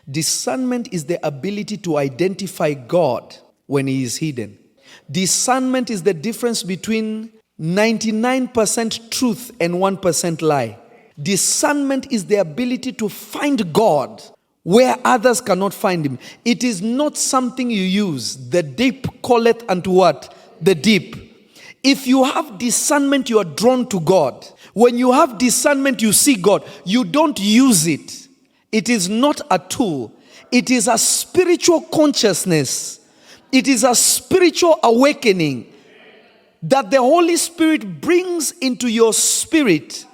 Discernment is the ability to identify God when he is hidden. Discernment is the difference between 99% truth and 1% lie. Discernment is the ability to find God where others cannot find him. It is not something you use. The deep calleth unto what? The deep. If you have discernment, you are drawn to God. When you have discernment, you see God. You don't use it. It is not a tool. It is a spiritual consciousness. It is a spiritual awakening that the Holy Spirit brings into your spirit.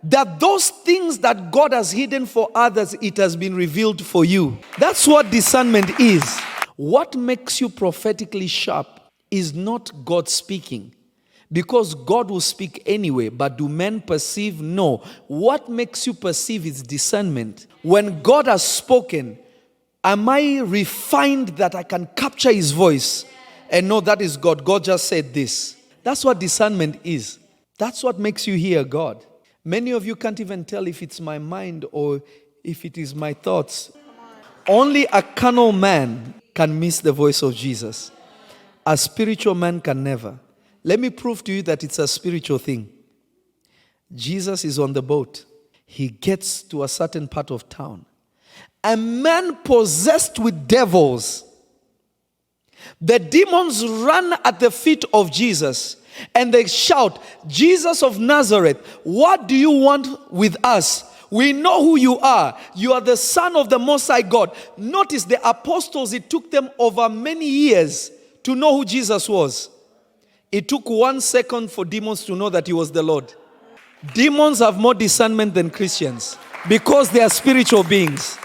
That those things that God has hidden for others, it has been revealed for you. That's what discernment is. What makes you prophetically sharp is not God speaking. Because God will speak anyway, but do men perceive? No. What makes you perceive is discernment. When God has spoken, am I refined that I can capture his voice and know that is God? God just said this. That's what discernment is. That's what makes you hear God. Many of you can't even tell if it's my mind or if it is my thoughts. Only a carnal man can miss the voice of Jesus. A spiritual man can never. Let me prove to you that it's a spiritual thing. Jesus is on the boat. He gets to a certain part of town. A man possessed with devils. The demons run at the feet of Jesus and they shout, Jesus of Nazareth, what do you want with us? We know who you are. You are the Son of the Most High God. Notice the apostles, it took them over many years to know who Jesus was. It took 1 second for demons to know that he was the Lord. Demons have more discernment than Christians because they are spiritual beings.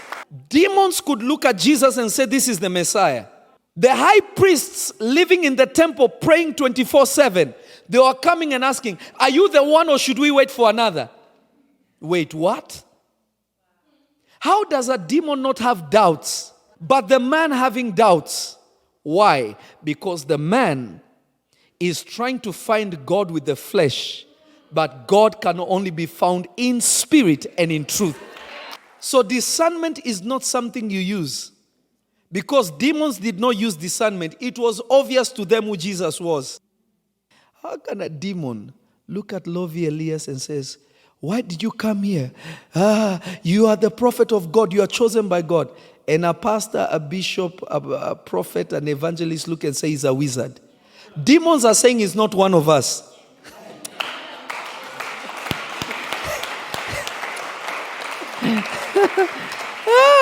Demons could look at Jesus and say, this is the Messiah. The high priests living in the temple praying 24/7, they were coming and asking, are you the one or should we wait for another? Wait, what? How does a demon not have doubts, but the man having doubts? Why? Because the man is trying to find God with the flesh, but God can only be found in spirit and in truth. So discernment is not something you use. Because demons did not use discernment, it was obvious to them who Jesus was. How can a demon look at Lovy, Elias and says, why did you come here? You are the prophet of God, you are chosen by God. And a pastor, a bishop, a prophet, an evangelist look and say he's a wizard. Demons are saying he's not one of us.